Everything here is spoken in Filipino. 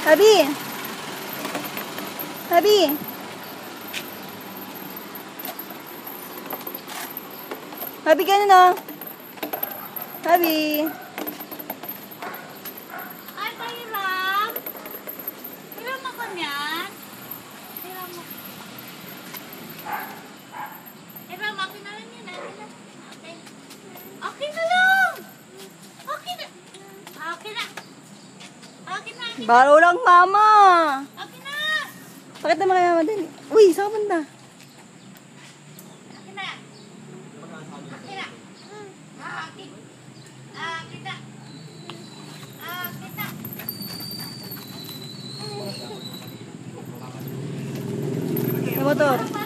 Habi! Habi! Habi, ganun o. Habi! Ay, pahiram. Hiram ako niyan. Hiram ako. Hiram, akin na lang yun. Okay. Akin na lang. Akin na. Akin na. Akin na. Baro lang, mama! Akin na. Bakit naman kaya madali? Uy, saan ka punta? Akin na. Akin na. Akin. Akin na. Akin na. Sa motor.